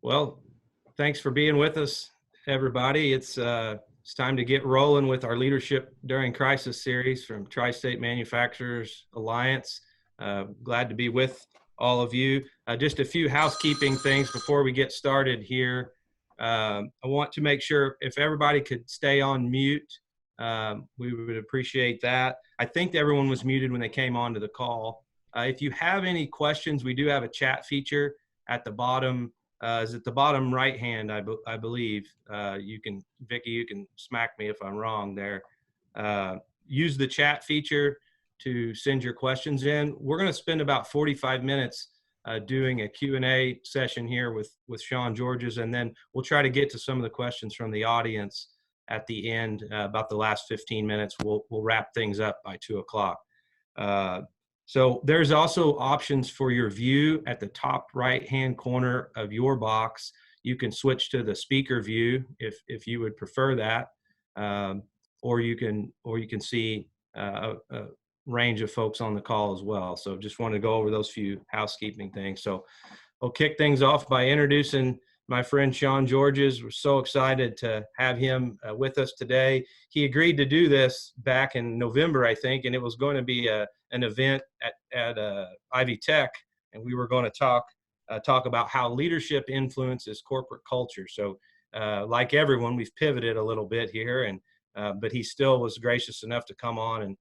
Well, thanks for being with us, everybody. It's time to get rolling with our Leadership During Crisis series from Tri-State Manufacturers Alliance. Glad to be with all of you. Just a few housekeeping things before we get started here. I want to make sure if everybody could stay on mute, we would appreciate that. I think everyone was muted when they came onto the call. If you have any questions, we do have a chat feature at the bottom. Is at the bottom right hand, I believe. Vicki, you can smack me if I'm wrong there. Use the chat feature to send your questions in. We're going to spend about 45 minutes doing a Q&A session here with Sean Georges, and then we'll try to get to some of the questions from the audience at the end. About the last 15 minutes, we'll wrap things up by 2 o'clock. So there's also options for your view at the top right-hand corner of your box. You can switch to the speaker view if you would prefer that, or you can see a range of folks on the call as well. So just want to go over those few housekeeping things. So I'll kick things off by introducing my friend Sean Georges. We're so excited to have him with us today. He agreed to do this back in November, I think, and it was going to be an event at Ivy Tech, and we were going to talk about how leadership influences corporate culture. So like everyone, we've pivoted a little bit here, and but he still was gracious enough to come on and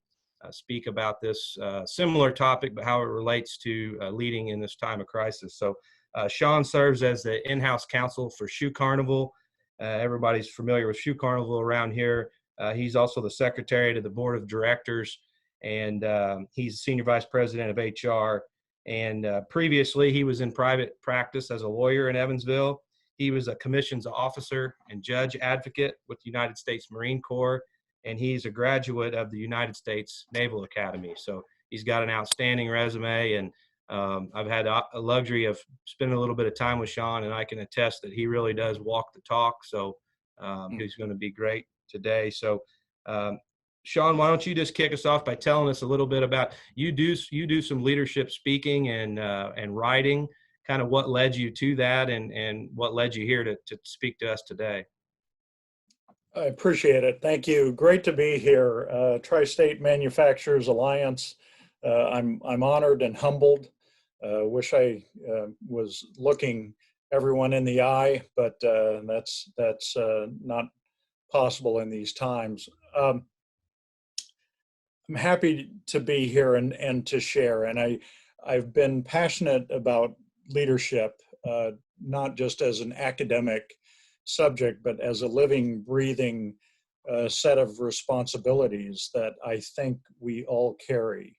speak about this similar topic, but how it relates to leading in this time of crisis. So Sean serves as the in-house counsel for Carnival. Everybody's familiar with Carnival around here. He's also the secretary to the board of directors, and he's senior vice president of HR. And previously, he was in private practice as a lawyer in Evansville. He was a commissions officer and judge advocate with the United States Marine Corps, and he's a graduate of the United States Naval Academy. So he's got an outstanding resume, and I've had a luxury of spending a little bit of time with Sean, and I can attest that he really does walk the talk. So he's going to be great today. So Sean, why don't you just kick us off by telling us a little bit about you do some leadership speaking and writing, kind of what led you to that, and what led you here to speak to us today. I appreciate it. Thank you. Great to be here. Tri-State Manufacturers Alliance. I'm honored and humbled. Wish I was looking everyone in the eye, but that's not possible in these times. I'm happy to be here and to share. And I've been passionate about leadership, not just as an academic subject, but as a living, breathing set of responsibilities that I think we all carry.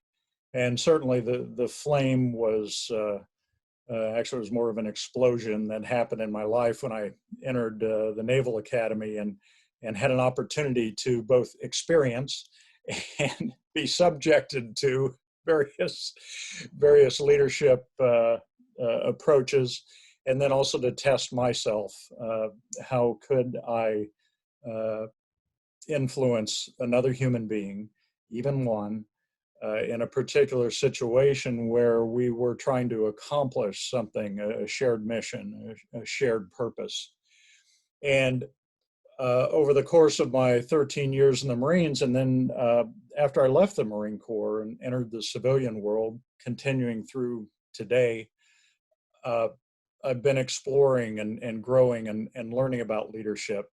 And certainly the flame was, actually it was more of an explosion that happened in my life when I entered the Naval Academy and had an opportunity to both experience and be subjected to various leadership approaches, and then also to test myself. How could I influence another human being, even one, in a particular situation where we were trying to accomplish something, a shared mission, a shared purpose. And over the course of my 13 years in the Marines, and then after I left the Marine Corps and entered the civilian world, continuing through today, I've been exploring and growing and learning about leadership.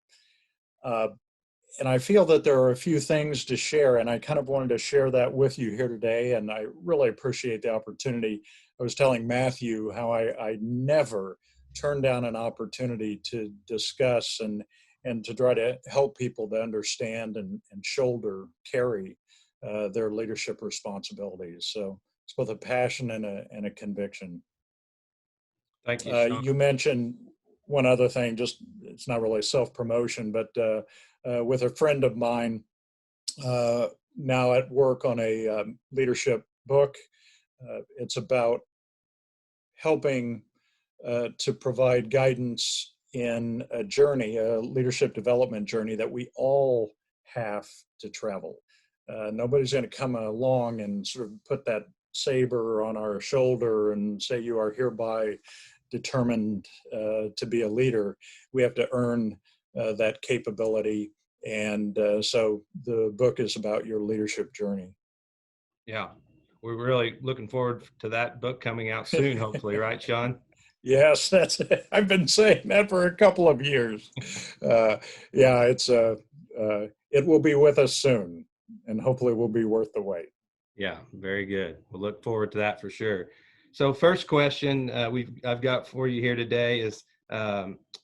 And I feel that there are a few things to share, and I kind of wanted to share that with you here today, and I really appreciate the opportunity. I was telling Matthew how I never turn down an opportunity to discuss and to try to help people to understand and carry their leadership responsibilities. So it's both a passion and a conviction. Thank you, Sean. You mentioned one other thing, just it's not really self-promotion, but with a friend of mine now at work on a leadership book. It's about helping to provide guidance in a journey, a leadership development journey that we all have to travel. Nobody's going to come along and sort of put that saber on our shoulder and say, you are hereby determined to be a leader, we have to earn that capability. And so the book is about your leadership journey. Yeah. We're really looking forward to that book coming out soon, hopefully, right, Sean? Yes, that's it. I've been saying that for a couple of years. Yeah, it will be with us soon, and hopefully will be worth the wait. Yeah, very good. We'll look forward to that for sure. So, first question I've got for you here today is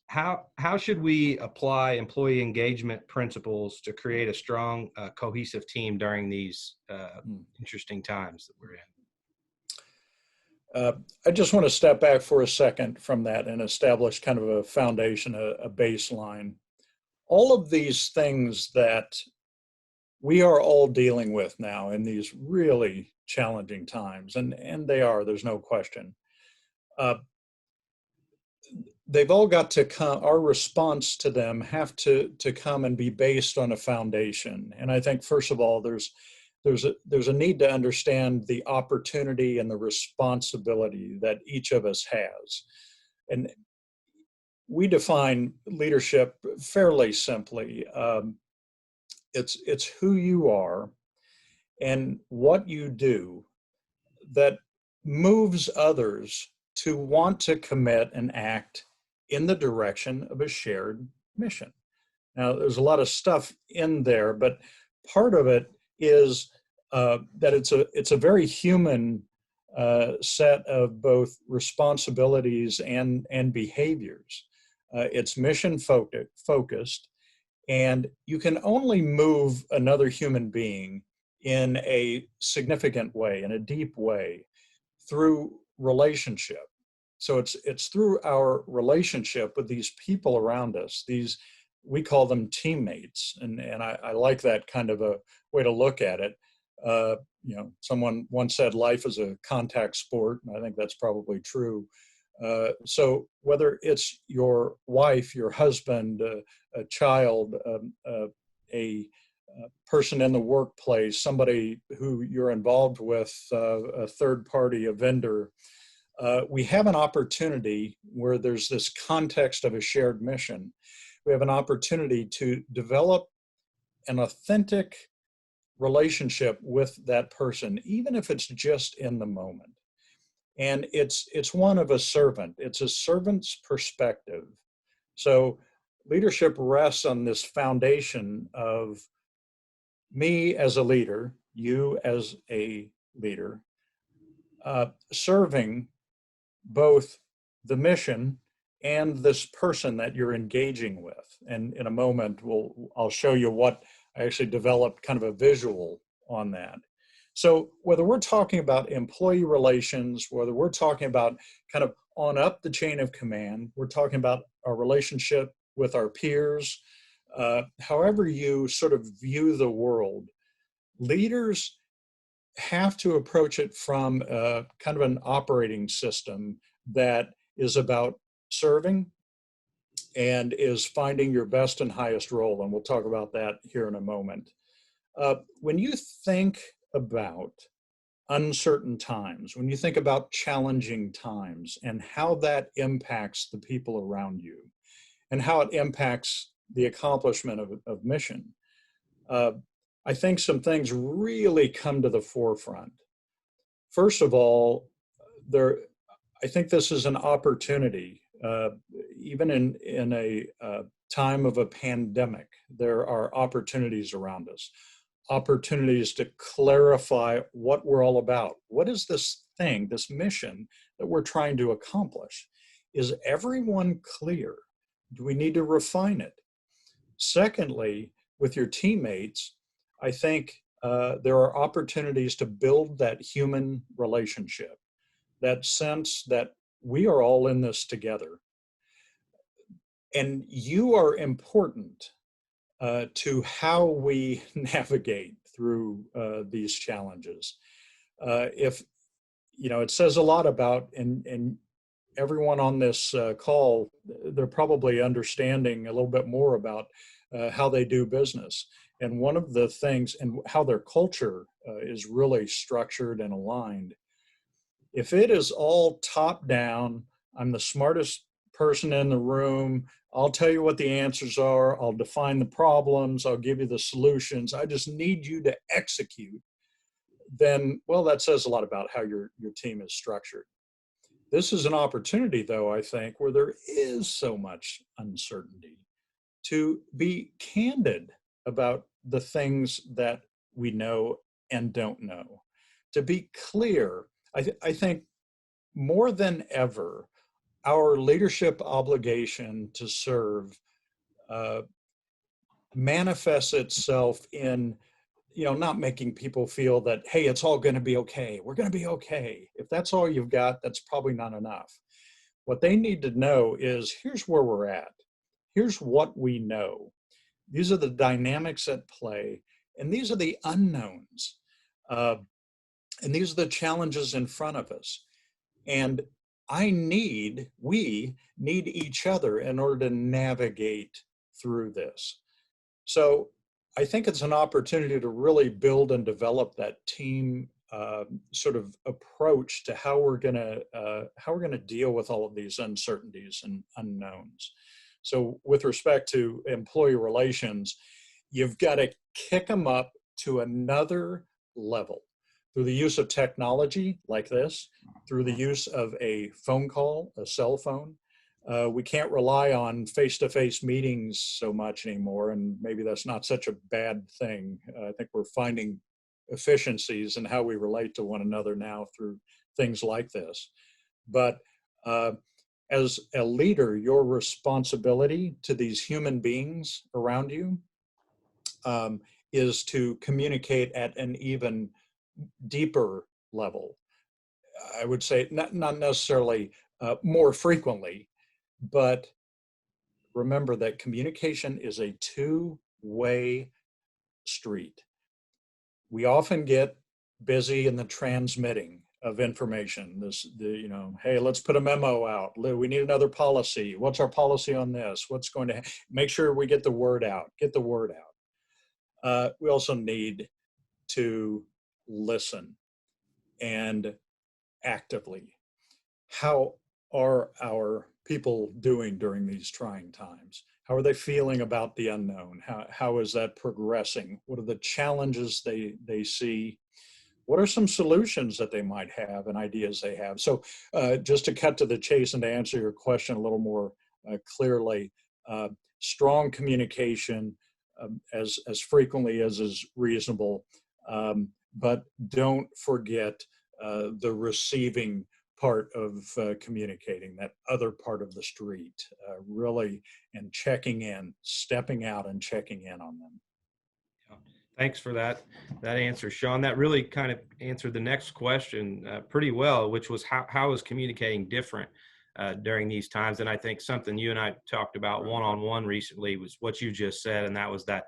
how should we apply employee engagement principles to create a strong, cohesive team during these interesting times that we're in? I just want to step back for a second from that and establish kind of a foundation, a baseline. All of these things that we are all dealing with now in these really challenging times, and there's no question. They've all got to come, our response to them have to come and be based on a foundation. And I think, first of all, there's a need to understand the opportunity and the responsibility that each of us has. And we define leadership fairly simply. It's who you are and what you do that moves others to want to commit and act in the direction of a shared mission. Now, there's a lot of stuff in there, but part of it is that it's a very human set of both responsibilities and behaviors. It's mission focused, and you can only move another human being in a significant way, in a deep way, through relationship. So it's through our relationship with these people around us. We call them teammates, and I like that kind of a way to look at it. Someone once said life is a contact sport, and I think that's probably true. So whether it's your wife, your husband, a child, a person in the workplace, somebody who you're involved with, a third party, a vendor, we have an opportunity where there's this context of a shared mission. We have an opportunity to develop an authentic relationship with that person, even if it's just in the moment. And it's one of a servant. It's a servant's perspective. So leadership rests on this foundation of me as a leader, you as a leader, serving both the mission and this person that you're engaging with. And in a moment, I'll show you what I actually developed, kind of a visual on that. So whether we're talking about employee relations, whether we're talking about kind of on up the chain of command, we're talking about our relationship with our peers, however you sort of view the world, leaders have to approach it from kind of an operating system that is about serving and is finding your best and highest role. And we'll talk about that here in a moment. When you think about uncertain times, when you think about challenging times and how that impacts the people around you and how it impacts the accomplishment of mission, I think some things really come to the forefront. First of all, I think this is an opportunity. Even in a time of a pandemic, there are opportunities around us, opportunities to clarify what we're all about. What is this thing, this mission that we're trying to accomplish? Is everyone clear? Do we need to refine it? Secondly, with your teammates, I think there are opportunities to build that human relationship, that sense that we are all in this together. And you are important to how we navigate through these challenges. It says a lot about, and everyone on this call, they're probably understanding a little bit more about how they do business. And one of the things, and how their culture is really structured and aligned. If it is all top down, I'm the smartest person in the room. I'll tell you what the answers are. I'll define the problems. I'll give you the solutions. I just need you to execute. Then, well, that says a lot about how your team is structured. This is an opportunity, though, I think, where there is so much uncertainty, to be candid about the things that we know and don't know, to be clear. I think more than ever, our leadership obligation to serve uh, manifests itself in, not making people feel that, hey, it's all going to be okay. We're going to be okay. If that's all you've got, that's probably not enough. What they need to know is, here's where we're at. Here's what we know. These are the dynamics at play, and these are the unknowns. And these are the challenges in front of us. And we need each other in order to navigate through this. So I think it's an opportunity to really build and develop that team sort of approach to how we're going to deal with all of these uncertainties and unknowns. So with respect to employee relations, you've got to kick them up to another level through the use of technology like this, through the use of a phone call, a cell phone. We can't rely on face-to-face meetings so much anymore, and maybe that's not such a bad thing. I think we're finding efficiencies in how we relate to one another now through things like this. But as a leader, your responsibility to these human beings around you is to communicate at an even deeper level. I would say not necessarily more frequently, but remember that communication is a two-way street. We often get busy in the transmitting of information. Hey, let's put a memo out. We need another policy. What's our policy on this? What's going to make sure we get the word out? Get the word out. We also need to listen, and actively. How are our people doing during these trying times? How are they feeling about the unknown? How is that progressing? What are the challenges they see? What are some solutions that they might have and ideas they have? So just to cut to the chase and to answer your question a little more clearly, strong communication as frequently as is reasonable, but don't forget the receiving part of communicating, that other part of the street, really, and checking in, stepping out and checking in on them. Thanks for that answer, Sean. That really kind of answered the next question pretty well, which was how is communicating different during these times? And I think something you and I talked about one-on-one recently was what you just said, and that was that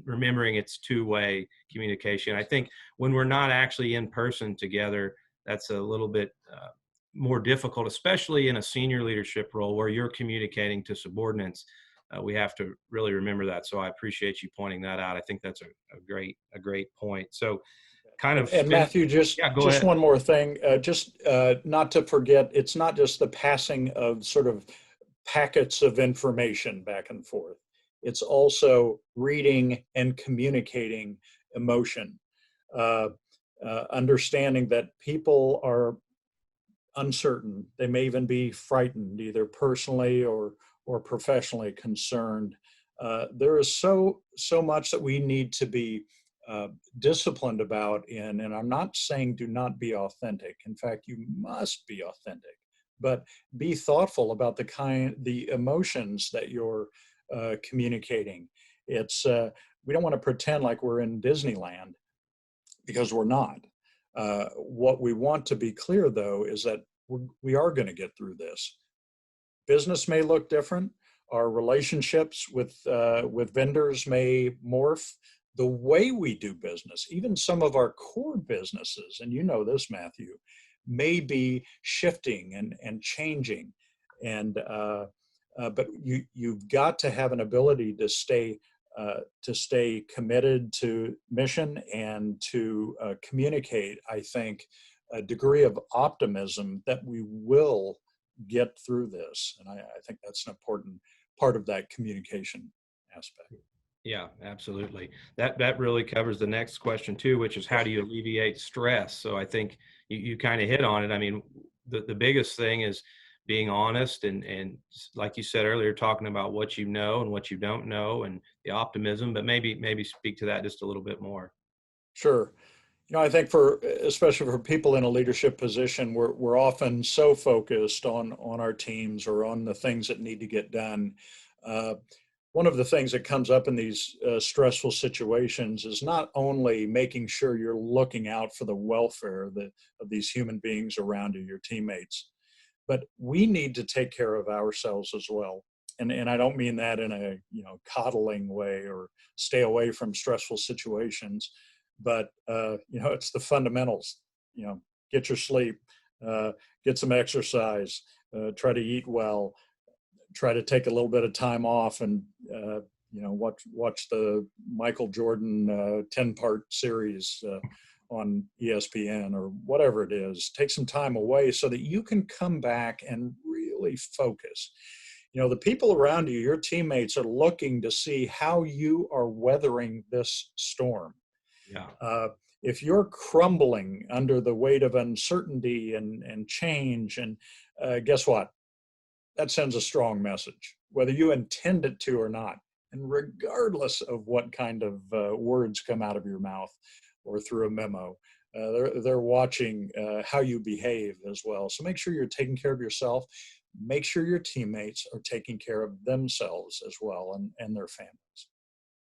remembering it's two-way communication. I think when we're not actually in person together, that's a little bit more difficult, especially in a senior leadership role where you're communicating to subordinates. We have to really remember that. So I appreciate you pointing that out. I think that's a great point. So and Matthew, just one more thing, not to forget, it's not just the passing of sort of packets of information back and forth. It's also reading and communicating emotion, understanding that people are uncertain. They may even be frightened, either personally or professionally concerned. There is so much that we need to be disciplined about and I'm not saying do not be authentic. In fact, you must be authentic, but be thoughtful about the emotions that you're communicating. It's we don't want to pretend like we're in Disneyland, because we're not. What we want to be clear, though, is that we are going to get through this. Business may look different. Our relationships with vendors may morph. The way we do business, even some of our core businesses, and you know this, Matthew, may be shifting and changing. And but you've got to have an ability to stay committed to mission and to communicate, I think, a degree of optimism that we will get through this. And I think that's an important part of that communication aspect. Yeah, absolutely. That really covers the next question too, which is how do you alleviate stress? So I think you kind of hit on it. I mean, the biggest thing is being honest and like you said earlier, talking about what you know and what you don't know and the optimism, but maybe speak to that just a little bit more. Sure. I think especially for people in a leadership position, we're often so focused on our teams or on the things that need to get done. Uh, One of the things that comes up in these stressful situations is not only making sure you're looking out for the welfare of these human beings around you, your teammates, but we need to take care of ourselves as well. And I don't mean that in a coddling way or stay away from stressful situations, but it's the fundamentals. Get your sleep, get some exercise, try to eat well, try to take a little bit of time off and watch the Michael Jordan 10-part series on ESPN or whatever it is. Take some time away so that you can come back and really focus. The people around you, your teammates, are looking to see how you are weathering this storm. Yeah. If you're crumbling under the weight of uncertainty and change, and guess what? That sends a strong message, whether you intend it to or not. And regardless of what kind of words come out of your mouth or through a memo, they're watching how you behave as well. So make sure you're taking care of yourself. Make sure your teammates are taking care of themselves as well and their families.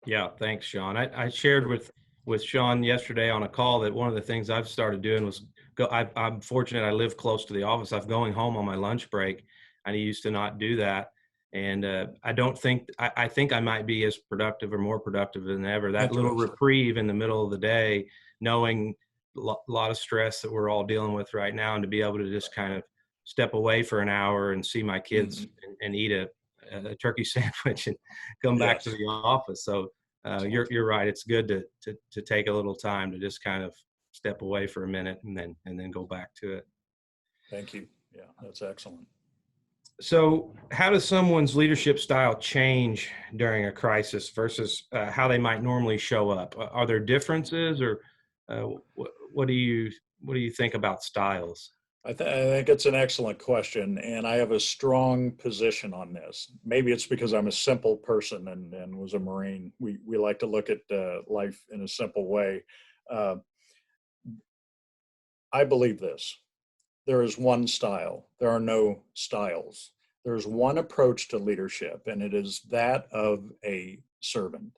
Yeah, thanks, Sean. I shared with Sean yesterday on a call that one of the things I've started doing was I'm fortunate I live close to the office. I'm going home on my lunch break. I used to not do that. And I think I might be as productive or more productive than ever. That little reprieve in the middle of the day, knowing a lot of stress that we're all dealing with right now, and to be able to just kind of step away for an hour and see my kids and eat a turkey sandwich and come back to the office. So you're right. It's good to take a little time to just kind of step away for a minute and then go back to it. Thank you. Yeah, that's excellent. So how does someone's leadership style change during a crisis versus how they might normally show up? Are there differences, or what do you think about styles? I think it's an excellent question, and I have a strong position on this. Maybe it's because I'm a simple person and was a Marine. We like to look at life in a simple way. Uh, I believe this. There is one style. There are no styles. There's one approach to leadership, and it is that of a servant.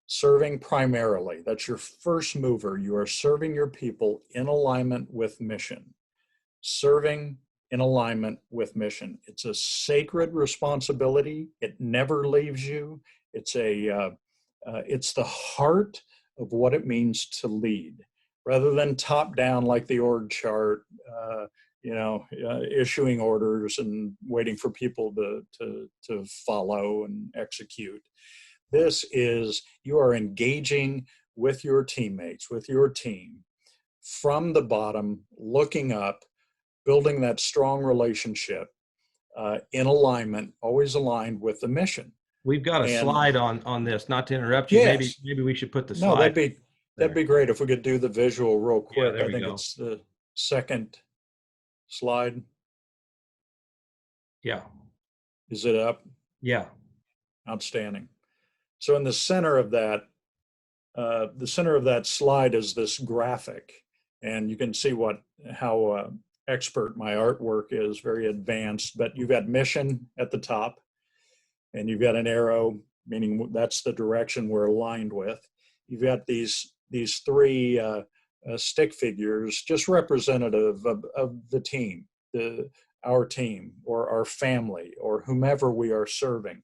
Serving primarily, that's your first mover. You are serving your people in alignment with mission. Serving in alignment with mission. It's a sacred responsibility. It never leaves you. It's the heart of what it means to lead, rather than top down like the org chart, issuing orders and waiting for people to follow and execute. This is, you are engaging with your teammates, with your team, from the bottom, looking up, building that strong relationship in alignment, always aligned with the mission. We've got a slide on this. Not to interrupt you, maybe we should put the slide. No, that'd be great if we could do the visual real quick. Yeah, I think it's the second slide. Yeah. Is it up? Yeah. Outstanding. So in the center of that slide is this graphic, and you can see how expert my artwork is, very advanced. But you've got mission at the top, and you've got an arrow, meaning that's the direction we're aligned with. You've got these three stick figures, just representative of the team, our team or our family or whomever we are serving.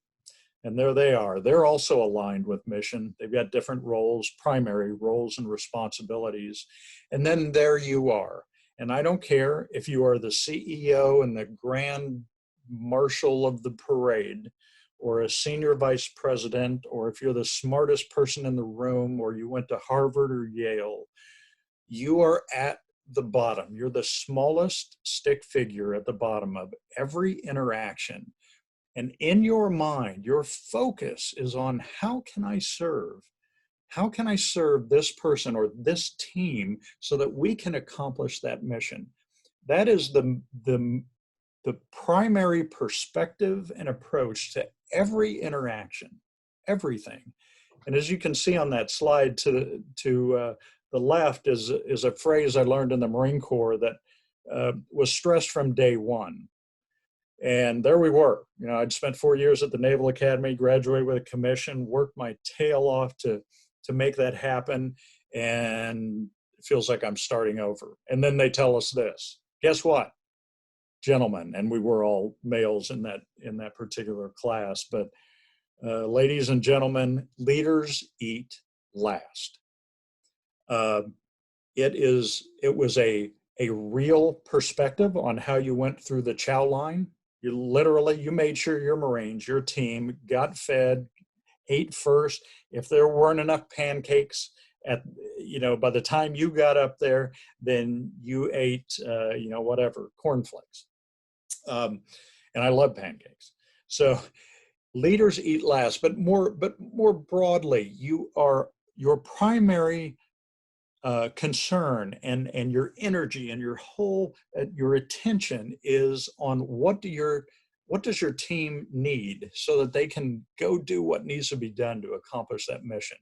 And there they are. They're also aligned with mission. They've got different roles, primary roles and responsibilities. And then there you are. And I don't care if you are the CEO and the grand marshal of the parade, or a senior vice president, or if you're the smartest person in the room, or you went to Harvard or Yale, you are at the bottom. You're the smallest stick figure at the bottom of every interaction. And in your mind, your focus is on how can I serve? How can I serve this person or this team so that we can accomplish that mission? That is the primary perspective and approach to every interaction, everything. And as you can see on that slide to the left is a phrase I learned in the Marine Corps that was stressed from day one. And there we were. You know, I'd spent 4 years at the Naval Academy, graduated with a commission, worked my tail off to make that happen, and it feels like I'm starting over. And then they tell us this. Guess what, gentlemen? And we were all males in that particular class, but ladies and gentlemen, leaders eat last. It was a real perspective on how you went through the chow line. You made sure your Marines, your team, got fed, ate first. If there weren't enough pancakes by the time you got up there, then you ate, whatever, cornflakes. And I love pancakes. So leaders eat last, but more broadly, your primary concern and your energy and your attention is on what does your team need so that they can go do what needs to be done to accomplish that mission.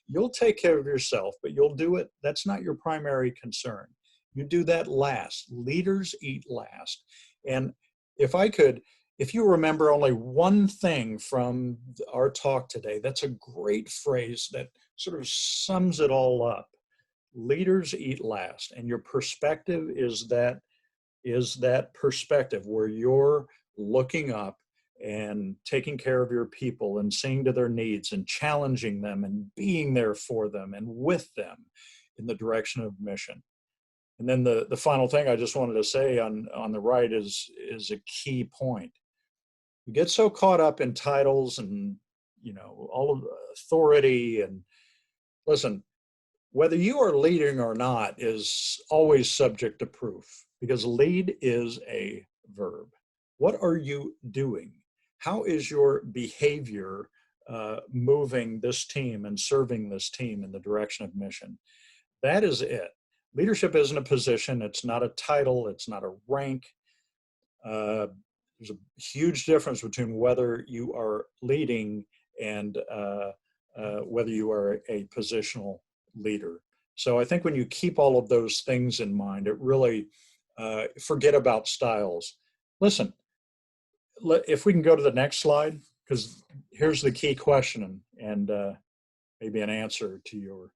You'll take care of yourself, but you'll do it. That's not your primary concern. You do that last. Leaders eat last. And if you remember only one thing from our talk today, that's a great phrase that sort of sums it all up. Leaders eat last, and your perspective is that perspective where you're looking up and taking care of your people and seeing to their needs and challenging them and being there for them and with them in the direction of mission. And then the final thing I just wanted to say on the right is a key point. We get so caught up in titles and all of the authority, and listen, whether you are leading or not is always subject to proof, because lead is a verb. What are you doing? How is your behavior moving this team and serving this team in the direction of mission? That is it. Leadership isn't a position. It's not a title. It's not a rank. There's a huge difference between whether you are leading and whether you are a positional leader. So I think when you keep all of those things in mind, it really, forget about styles. Listen, if we can go to the next slide, because here's the key question and maybe an answer to your.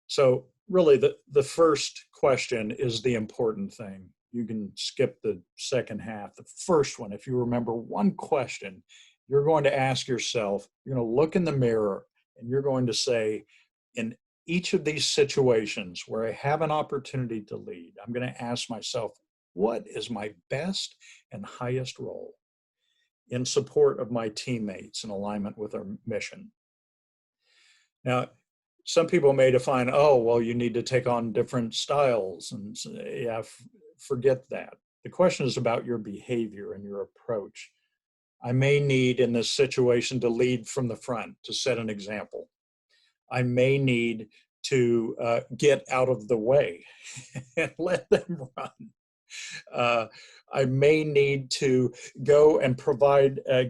So really the first question is the important thing. You can skip the second half. The first one, if you remember one question, you're going to ask yourself, you're going to look in the mirror and you're going to say, in each of these situations where I have an opportunity to lead, I'm going to ask myself, what is my best and highest role in support of my teammates in alignment with our mission? Now, some people may define, you need to take on different styles, and forget that. The question is about your behavior and your approach. I may need in this situation to lead from the front, to set an example. I may need to get out of the way and let them run. I may need to go and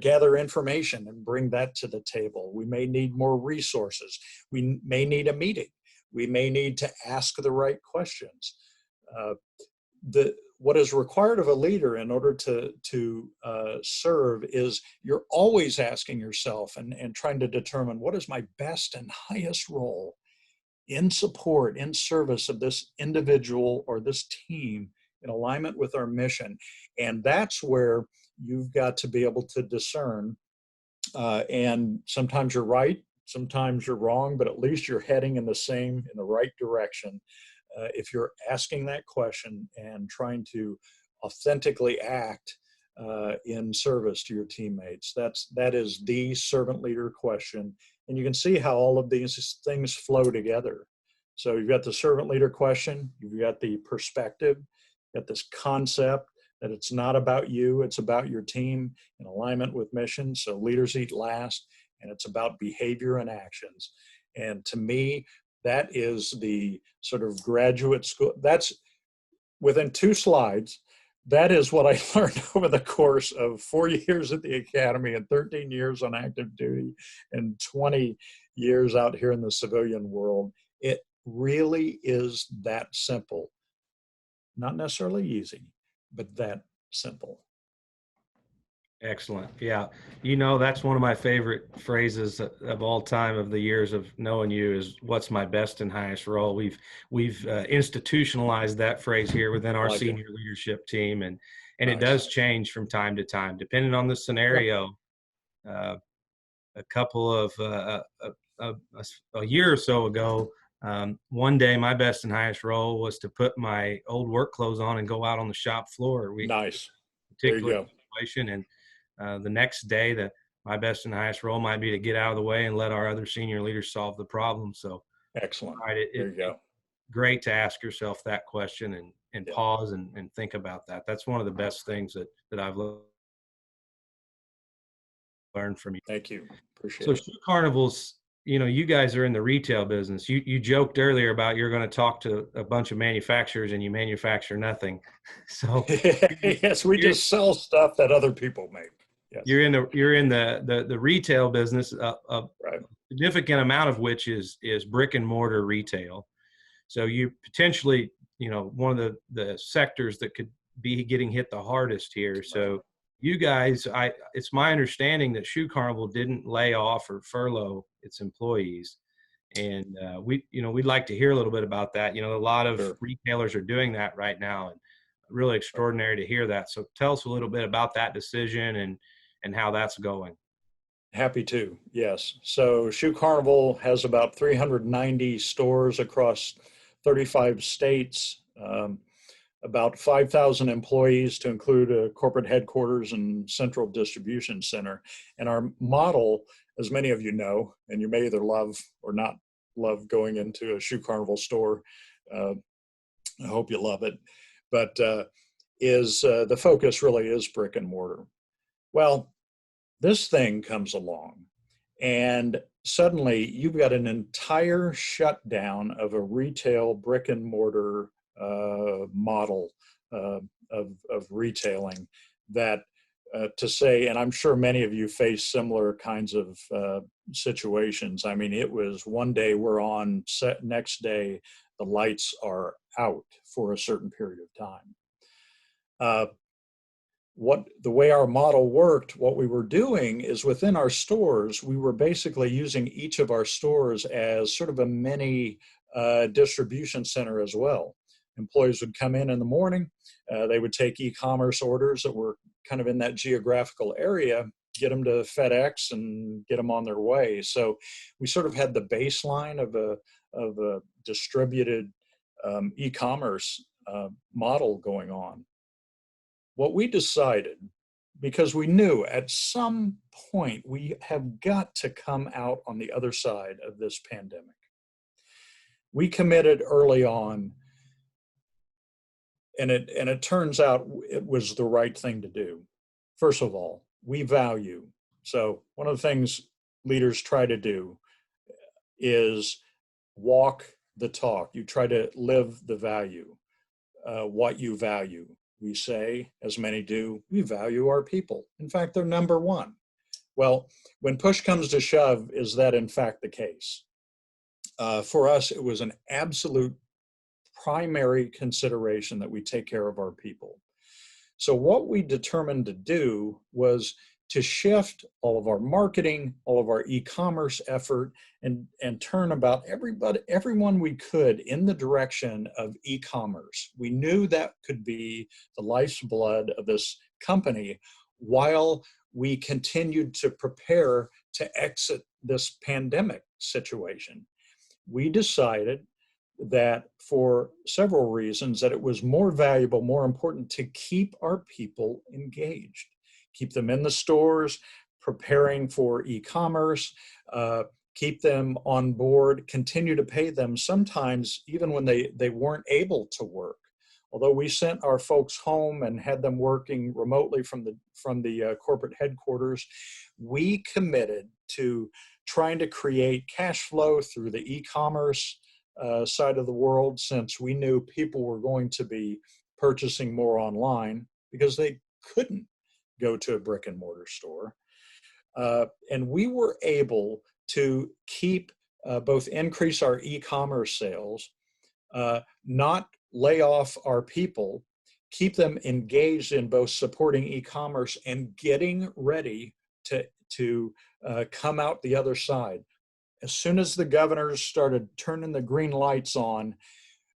gather information and bring that to the table. We may need more resources. We may need a meeting. We may need to ask the right questions. What is required of a leader in order to serve is you're always asking yourself and trying to determine what is my best and highest role in support, in service of this individual or this team in alignment with our mission. And that's where you've got to be able to discern. And sometimes you're right, sometimes you're wrong, but at least you're heading in the right direction. If you're asking that question and trying to authentically act in service to your teammates, that is the servant leader question. And you can see how all of these things flow together. So you've got the servant leader question, you've got the perspective, you've got this concept that it's not about you, it's about your team in alignment with mission. So leaders eat last, and it's about behavior and actions. And to me, that is the sort of graduate school. That's within 2 slides. That is what I learned over the course of 4 years at the academy and 13 years on active duty and 20 years out here in the civilian world. It really is that simple. Not necessarily easy, but that simple. Excellent. Yeah. You know, that's one of my favorite phrases of all time of the years of knowing you is what's my best and highest role. We've institutionalized that phrase here within our Like it. senior leadership team. And it Nice. does change from time to time, depending on the Yep. scenario. A couple of, a year or so ago, one day my best and highest role was to put my old work clothes on and go out on the shop floor. Nice. There you Particular go. situation. And the next day, my best and highest role might be to get out of the way and let our other senior leaders solve the problem. So, Excellent. right, There you go. great to ask yourself that question and Yeah. pause and think about that. That's one of the best things that I've learned from you. Thank you. Appreciate So, it. Shoe Carnivals, you know, you guys are in the retail business. You joked earlier about you're going to talk to a bunch of manufacturers and you manufacture nothing. So, Yes, we just sell stuff that other people make. Yes. you're in the retail business, a Right. significant amount of which is brick and mortar retail. So you potentially, you know, one of the sectors that could be getting hit the hardest here. So you guys, it's my understanding that Shoe Carnival didn't lay off or furlough its employees. And we'd like to hear a little bit about that. You know, a lot of Sure. retailers are doing that right now, and really extraordinary to hear that. So tell us a little bit about that decision and how that's going. Happy to, yes. So Shoe Carnival has about 390 stores across 35 states, about 5,000 employees to include a corporate headquarters and central distribution center. And our model, as many of you know, and you may either love or not love going into a Shoe Carnival store, I hope you love it, but is the focus really is brick and mortar. Well, this thing comes along, and suddenly you've got an entire shutdown of a retail brick and mortar model of retailing that to say, and I'm sure many of you face similar kinds of situations. I mean, it was one day we're on set, next day the lights are out for a certain period of time. The way our model worked, what we were doing is within our stores, we were basically using each of our stores as sort of a mini distribution center as well. Employees would come in the morning, they would take e-commerce orders that were kind of in that geographical area, get them to FedEx and get them on their way. So we sort of had the baseline of a distributed e-commerce model going on. What we decided, because we knew at some point we have got to come out on the other side of this pandemic, we committed early on, and it turns out it was the right thing to do. First of all, we value. So one of the things leaders try to do is walk the talk. You try to live the value, what you value. We say, as many do, we value our people. In fact, they're number one. Well, when push comes to shove, is that in fact the case? For us, it was an absolute primary consideration that we take care of our people. So what we determined to do was to shift all of our marketing, all of our e-commerce effort, and turn about everyone we could in the direction of e-commerce. We knew that could be the lifeblood of this company while we continued to prepare to exit this pandemic situation. We decided that for several reasons that it was more valuable, more important to keep our people engaged, keep them in the stores, preparing for e-commerce, keep them on board, continue to pay them, sometimes even when they weren't able to work. Although we sent our folks home and had them working remotely from the corporate headquarters, we committed to trying to create cash flow through the e-commerce side of the world, since we knew people were going to be purchasing more online because they couldn't go to a brick and mortar store. And we were able to keep both increase our e-commerce sales, not lay off our people, keep them engaged in both supporting e-commerce and getting ready to come out the other side. As soon as the governors started turning the green lights on,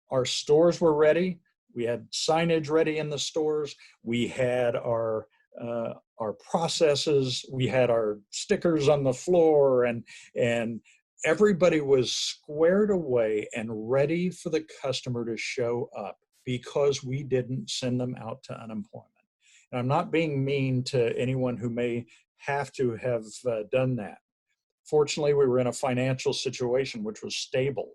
our stores were ready. We had signage ready in the stores. We had our processes. We had our stickers on the floor, and everybody was squared away and ready for the customer to show up because we didn't send them out to unemployment. And I'm not being mean to anyone who may have to have done that. Fortunately, we were in a financial situation which was stable.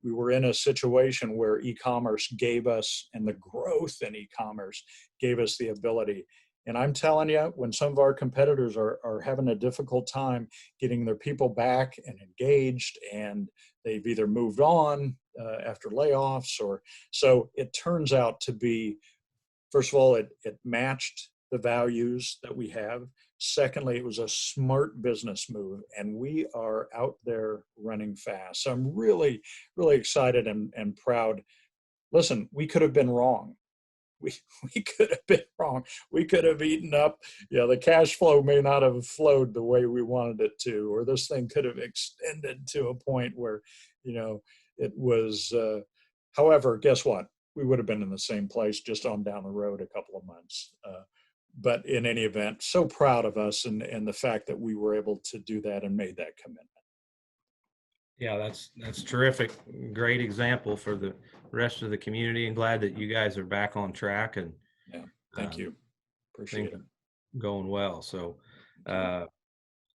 We were in a situation where e-commerce gave us, and the growth in e-commerce gave us the ability. And I'm telling you, when some of our competitors are having a difficult time getting their people back and engaged, and they've either moved on after layoffs, or so it turns out to be, first of all, it matched the values that we have. Secondly, it was a smart business move, and we are out there running fast. So I'm really, really excited and proud. Listen, we could have been wrong. We could have been wrong. We could have eaten up, the cash flow may not have flowed the way we wanted it to, or this thing could have extended to a point where, it was, however, guess what? We would have been in the same place, just on down the road a couple of months. But in any event, so proud of us and the fact that we were able to do that and made that commitment. Yeah, that's terrific. Great example for the rest of the community, and glad that you guys are back on track, and yeah, thank you. Appreciate it. Going well. So,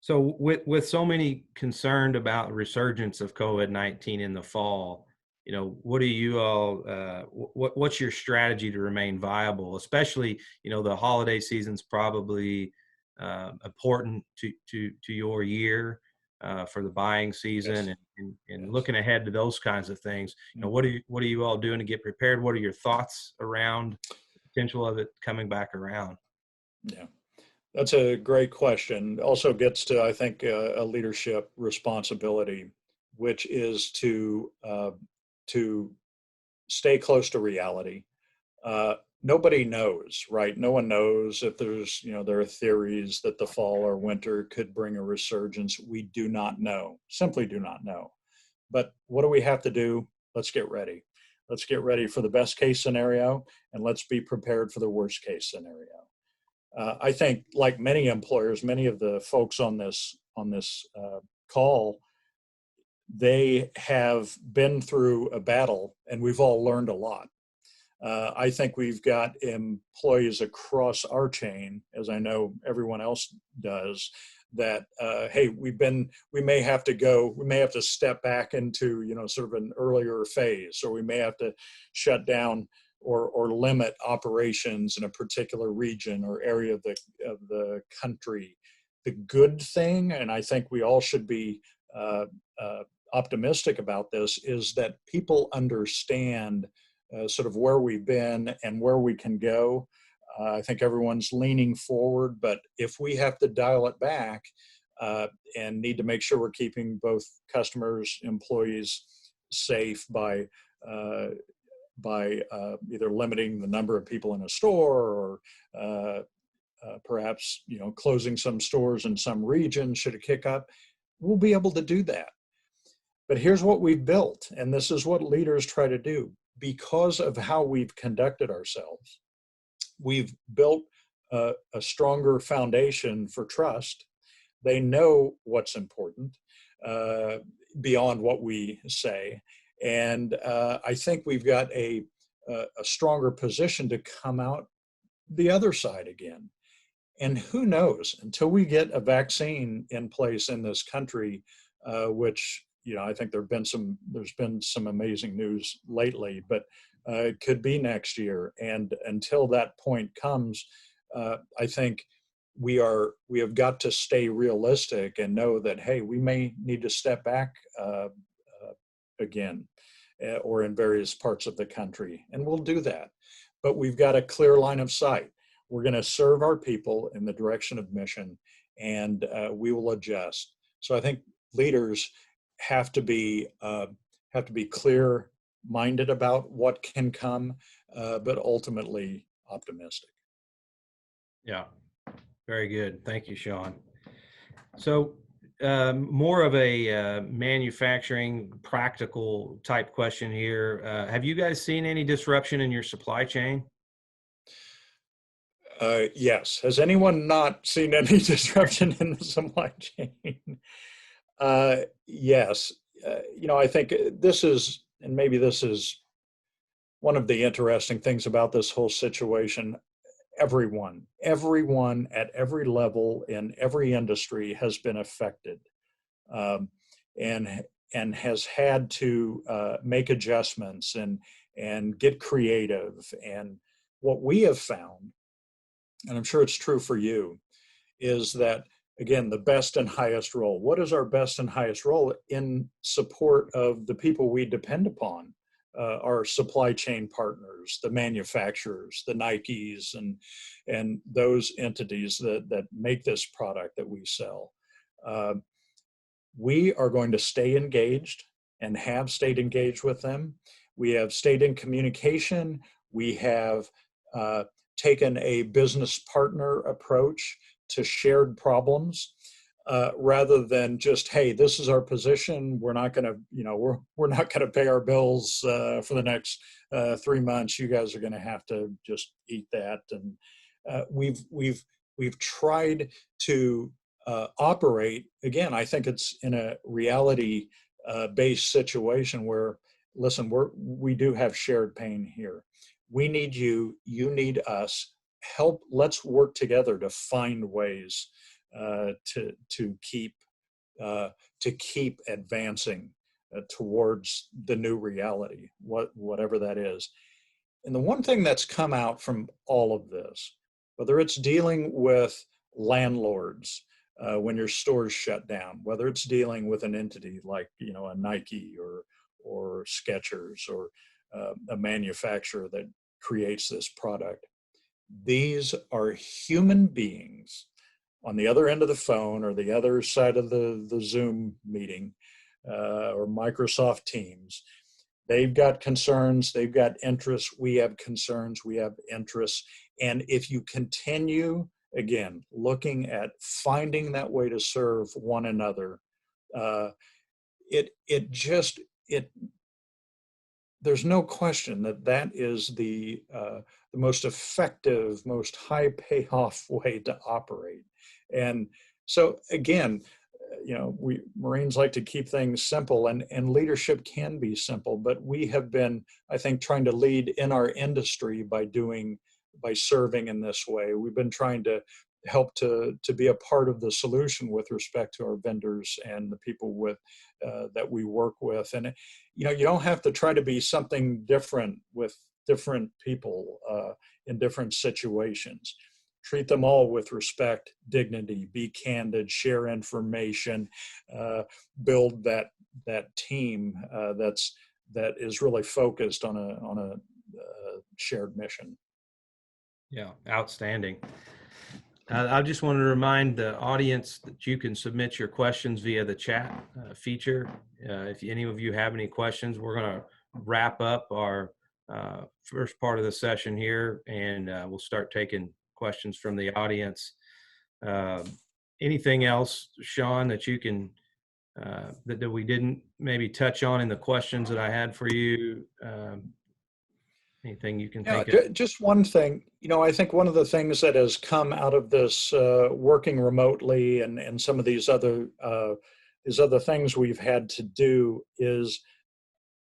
so with so many concerned about resurgence of COVID-19 in the fall, what do you all, what's your strategy to remain viable? Especially, the holiday season's probably important to your year for the buying season, Yes. and Yes. looking ahead to those kinds of things. What are you all doing to get prepared? What are your thoughts around the potential of it coming back around? Yeah. That's a great question. Also gets to, I think, a leadership responsibility, which is to stay close to reality. Nobody knows, right? No one knows if there's, there are theories that the fall or winter could bring a resurgence. We do not know, simply do not know. But what do we have to do? Let's get ready. Let's get ready for the best case scenario, and let's be prepared for the worst case scenario. I think, like many employers, many of the folks on this call, they have been through a battle, and we've all learned a lot. I think we've got employees across our chain, as I know everyone else does, that hey, we may have to step back into sort of an earlier phase, or we may have to shut down or limit operations in a particular region or area of the country. The good thing, and I think we all should be optimistic about this, is that people understand sort of where we've been and where we can go. I think everyone's leaning forward, but if we have to dial it back and need to make sure we're keeping both customers, employees safe by either limiting the number of people in a store, or perhaps closing some stores in some regions should it kick up, we'll be able to do that. But here's what we've built, and this is what leaders try to do. Because of how we've conducted ourselves, we've built a stronger foundation for trust. They know what's important beyond what we say. And I think we've got a stronger position to come out the other side again. And who knows, until we get a vaccine in place in this country, which, I think there's been some amazing news lately, but it could be next year. And until that point comes, I think we have got to stay realistic and know that, hey, we may need to step back again, or in various parts of the country, and we'll do that. But we've got a clear line of sight. We're going to serve our people in the direction of mission, and we will adjust. So I think leaders have to be clear-minded about what can come, but ultimately optimistic. Yeah, very good. Thank you, Sean. So more of a manufacturing practical type question here. Have you guys seen any disruption in your supply chain? Yes. Has anyone not seen any disruption in the supply chain? Yes. I think this is, and maybe this is one of the interesting things about this whole situation. Everyone at every level in every industry has been affected, um, and has had to make adjustments and get creative. And what we have found, and I'm sure it's true for you, is that, again, the best and highest role. What is our best and highest role in support of the people we depend upon? Our supply chain partners, the manufacturers, the Nikes, and those entities that make this product that we sell. We are going to stay engaged and have stayed engaged with them. We have stayed in communication. We have taken a business partner approach to shared problems, rather than just, hey, this is our position. We're not going to, we're not going to pay our bills for the next 3 months. You guys are going to have to just eat that. And we've tried to operate. Again, I think it's in a reality based situation where, listen, we do have shared pain here. We need you. You need us. Help. Let's work together to find ways to keep advancing towards the new reality, whatever that is. And the one thing that's come out from all of this, whether it's dealing with landlords when your stores shut down, whether it's dealing with an entity like a Nike or Skechers or a manufacturer that creates this product, these are human beings on the other end of the phone or the other side of the Zoom meeting or Microsoft Teams. They've got concerns, they've got interests, we have concerns, we have interests. And if you continue, again, looking at finding that way to serve one another, there's no question that is the most effective, most high payoff way to operate. And so again, we Marines like to keep things simple, and leadership can be simple, but we have been, I think, trying to lead in our industry by serving in this way. We've been trying to help to be a part of the solution with respect to our vendors and the people that we work with. And you don't have to try to be something different with different people in different situations. Treat them all with respect, dignity, be candid, share information, build that team that is really focused on a shared mission. Yeah, outstanding. I just wanted to remind the audience that you can submit your questions via the chat feature. If any of you have any questions, we're going to wrap up our first part of the session here, and we'll start taking questions from the audience. Anything else, Sean, that you can that we didn't maybe touch on in the questions that I had for you? Anything you can think of? Just one thing. I think one of the things that has come out of this working remotely and some of these other things we've had to do is,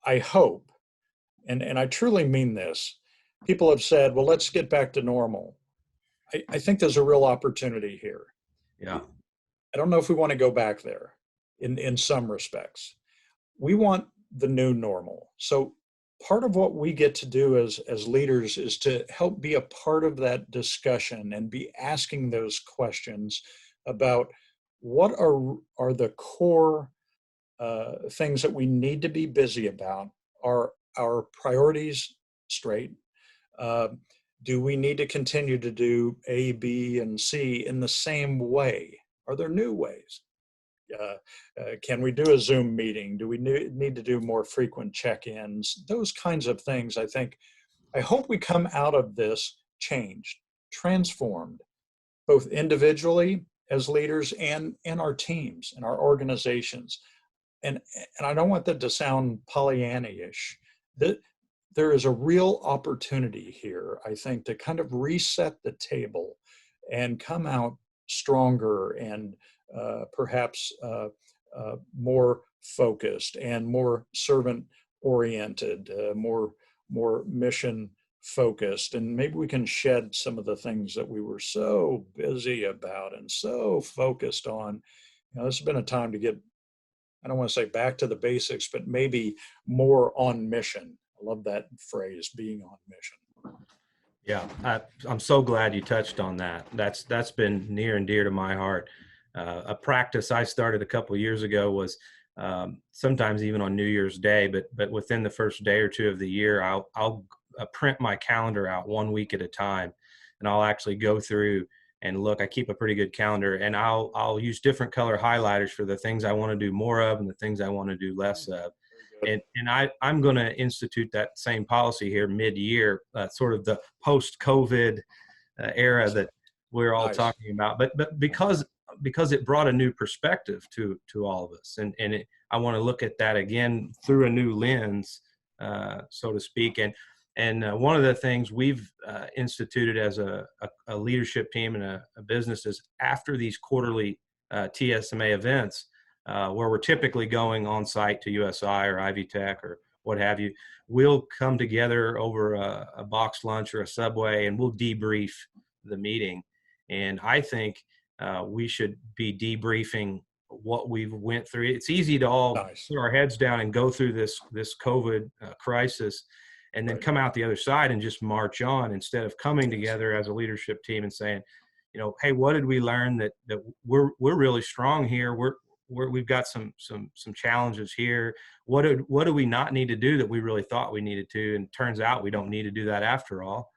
I hope, and I truly mean this, people have said, well, let's get back to normal. I think there's a real opportunity here. Yeah. I don't know if we want to go back there. in some respects. We want the new normal. So part of what we get to do as leaders is to help be a part of that discussion and be asking those questions about what are the core things that we need to be busy about. Are our priorities straight? Uh, do we need to continue to do A, B, and C in the same way? Are there new ways? Can we do a Zoom meeting? Do we need to do more frequent check-ins? Those kinds of things, I hope we come out of this changed, transformed, both individually as leaders and in our teams and our organizations. And I don't want that to sound Pollyanna-ish. That there is a real opportunity here, I think, to kind of reset the table and come out stronger and perhaps more focused and more servant oriented, more mission focused. And maybe we can shed some of the things that we were so busy about and so focused on. This has been a time to get, I don't want to say back to the basics, but maybe more on mission. I love that phrase, being on mission. Yeah, I'm so glad you touched on that. That's been near and dear to my heart. A practice I started a couple of years ago was sometimes even on New Year's Day, but within the first day or two of the year, I'll print my calendar out 1 week at a time, and I'll actually go through and look. I keep a pretty good calendar, and I'll use different color highlighters for the things I want to do more of and the things I want to do less of. And I'm going to institute that same policy here mid-year, sort of the post-COVID era that we're all talking about. But because it brought a new perspective to all of us, and I want to look at that again through a new lens, so to speak. And one of the things we've instituted as a leadership team and a business is after these quarterly TSMA events, where we're typically going on site to USI or Ivy Tech or what have you, we'll come together over a box lunch or a Subway, and we'll debrief the meeting. And I think we should be debriefing what we've went through. It's easy to all put our heads down and go through this COVID crisis, and then come out the other side and just march on, instead of coming together as a leadership team and saying, hey, what did we learn that we're really strong here? We've got some challenges here. What do we not need to do that we really thought we needed to? And turns out we don't need to do that after all.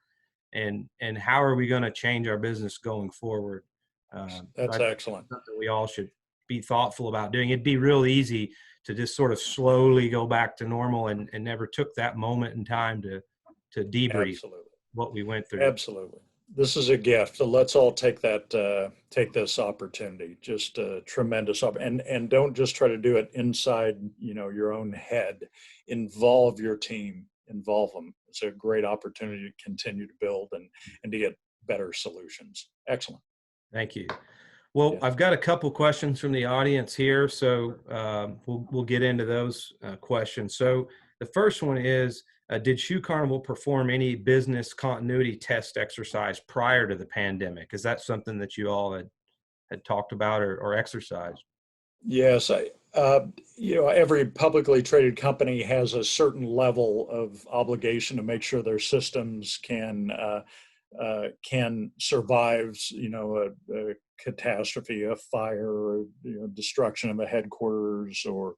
And how are we going to change our business going forward? That's excellent. Something we all should be thoughtful about doing. It'd be real easy to just sort of slowly go back to normal and never took that moment in time to debrief what we went through. Absolutely. This is a gift. So let's all take this opportunity. Just a tremendous opportunity. And don't just try to do it inside, your own head. Involve your team. Involve them. It's a great opportunity to continue to build and to get better solutions. Excellent. Thank you. Well, I've got a couple questions from the audience here, so we'll get into those questions. So the first one is, did Carnival perform any business continuity test exercise prior to the pandemic? Is that something that you all had talked about or exercised? Yes, every publicly traded company has a certain level of obligation to make sure their systems can survive, a catastrophe, a fire, or, destruction of a headquarters, or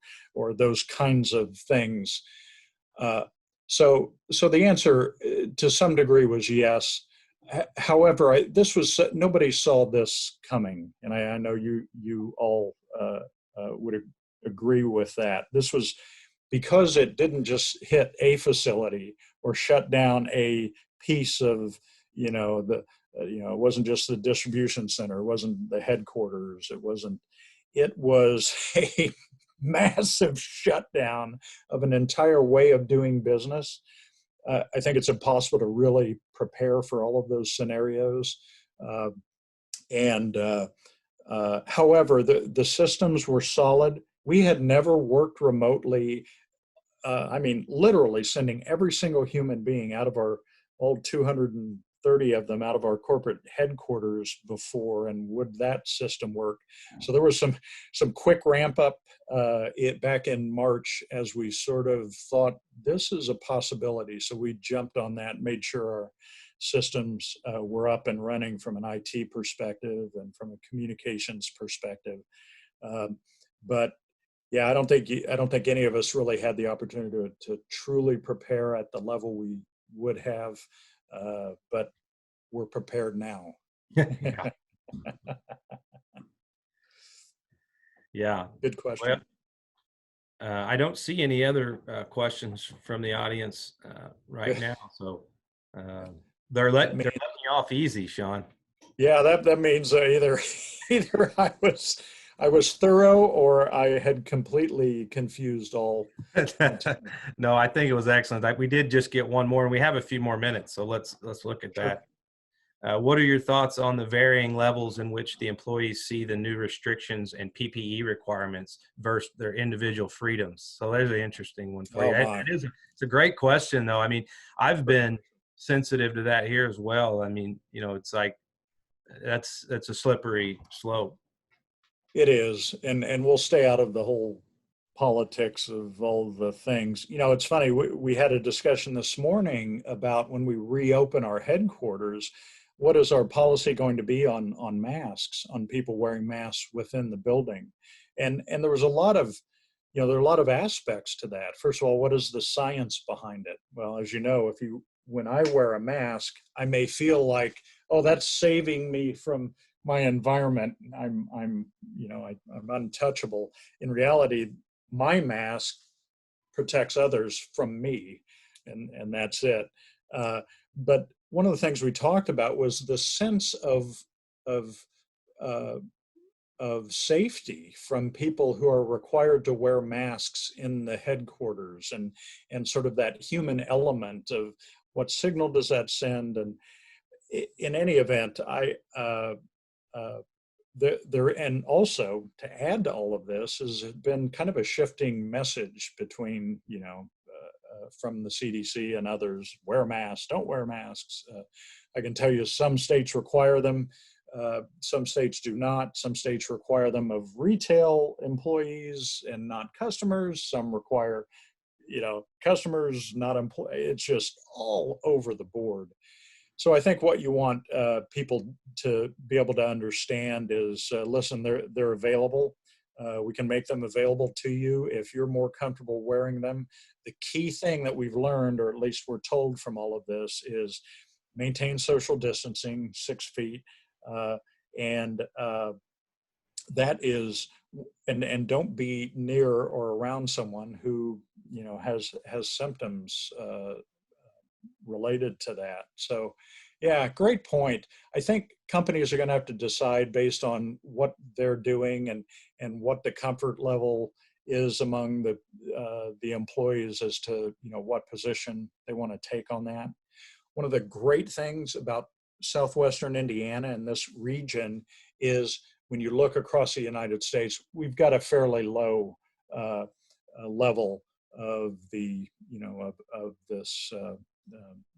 those kinds of things. So the answer to some degree was yes. However, nobody saw this coming, and I know you all would agree with that. This was because it didn't just hit a facility or shut down a piece of, it wasn't just the distribution center, it wasn't the headquarters, it was a massive shutdown of an entire way of doing business. I think it's impossible to really prepare for all of those scenarios. However, the systems were solid. We had never worked remotely. Literally sending every single human being out of our old 200 30 of them out of our corporate headquarters before, and would that system work? So there was some quick ramp up back in March as we sort of thought this is a possibility. So we jumped on that, made sure our systems were up and running from an IT perspective and from a communications perspective. But yeah, I don't think any of us really had the opportunity to truly prepare at the level we would have, but we're prepared now. Yeah. Yeah. Good question. Well, I don't see any other questions from the audience right now, so they're letting you off easy, Sean. Yeah, that means either I was thorough or I had completely confused all. No, I think it was excellent. We did just get one more, and we have a few more minutes, so let's look at that. What are your thoughts on the varying levels in which the employees see the new restrictions and PPE requirements versus their individual freedoms? So there's an interesting one for you. It's a great question, though. I mean, I've been sensitive to that here as well. I mean, it's like that's a slippery slope. It is, and we'll stay out of the whole politics of all the things. It's funny. We had a discussion this morning about when we reopen our headquarters, what is our policy going to be on masks, on people wearing masks within the building? And there was a lot of, there are a lot of aspects to that. First of all, what is the science behind it? Well, as you know, when I wear a mask, I may feel like, oh, that's saving me from my environment. I'm untouchable. In reality, my mask protects others from me, and that's it. But one of the things we talked about was the sense of safety from people who are required to wear masks in the headquarters, and sort of that human element of what signal does that send. And in any event, and also to add to all of this has been kind of a shifting message between, from the CDC and others: wear masks, don't wear masks. I can tell you some states require them, some states do not. Some states require them of retail employees and not customers. Some require, customers, not employees. It's just all over the board. So I think what you want people to be able to understand is, listen, they're available. We can make them available to you if you're more comfortable wearing them. The key thing that we've learned, or at least we're told from all of this, is maintain social distancing, 6 feet, and that is, and don't be near or around someone who has symptoms related to that. So yeah, great point. I think companies are going to have to decide based on what they're doing and what the comfort level is among the employees as to what position they want to take on that. One of the great things about southwestern Indiana and this region is when you look across the United States, we've got a fairly low level of the of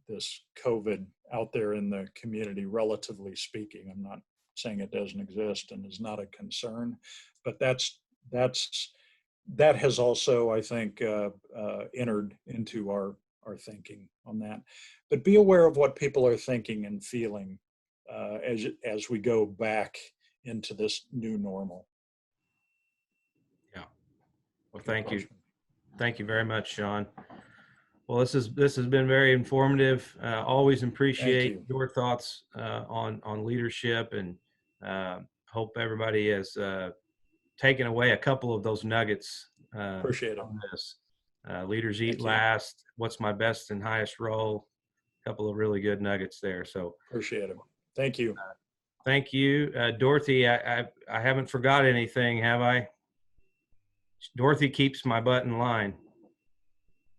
this COVID out there in the community, relatively speaking. I'm not saying it doesn't exist and is not a concern, but that has also, I think, entered into our thinking on that. But be aware of what people are thinking and feeling as we go back into this new normal. Yeah. Well, thank you. Thank you very much, Sean. Well, this has been very informative. Always appreciate your thoughts on leadership, and hope everybody has taken away a couple of those nuggets. Appreciate from this. Leaders eat last. What's my best and highest role? A couple of really good nuggets there. So appreciate it. Thank you. Thank you, Dorothy. I haven't forgot anything, have I? Dorothy keeps my butt in line.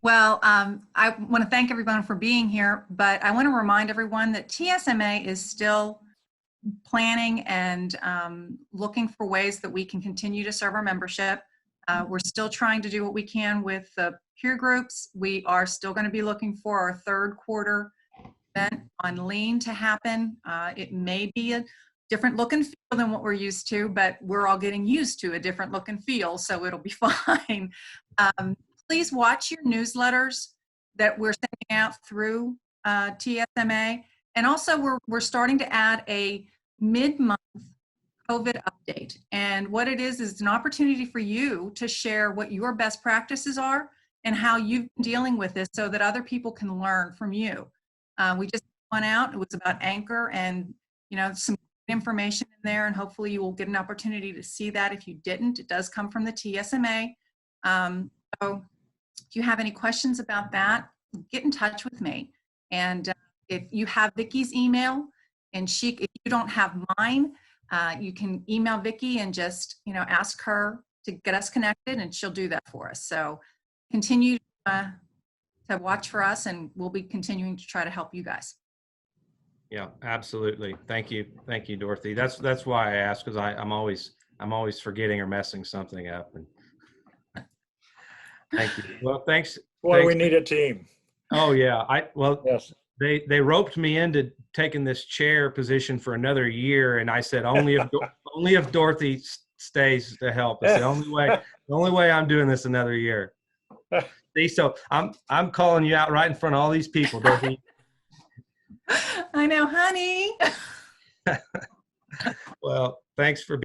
Well, I want to thank everyone for being here, but I want to remind everyone that TSMA is still planning and looking for ways that we can continue to serve our membership. We're still trying to do what we can with the peer groups. We are still going to be looking for our third quarter event on Lean to happen. It may be a different look and feel than what we're used to, but we're all getting used to a different look and feel, so it'll be fine. Please watch your newsletters that we're sending out through TSMA. And also we're starting to add a mid-month COVID update. And what it is an opportunity for you to share what your best practices are and how you've been dealing with this so that other people can learn from you. We just went out, it was about Anchor and, some information in there, and hopefully you will get an opportunity to see that. If you didn't, it does come from the TSMA. So if you have any questions about that, get in touch with me. And if you have Vicky's email, and if you don't have mine, you can email Vicky and just, ask her to get us connected, and she'll do that for us. So continue to watch for us, and we'll be continuing to try to help you guys. Yeah, absolutely. Thank you, Dorothy. That's why I asked, because I'm always forgetting or messing something up. And thank you. Well, thanks. Well, we need a team. Oh yeah, Yes. They roped me into taking this chair position for another year, and I said only if Dorothy stays to help. It's the only way I'm doing this another year. See, so I'm calling you out right in front of all these people, Dorothy. I know, honey. Well, thanks for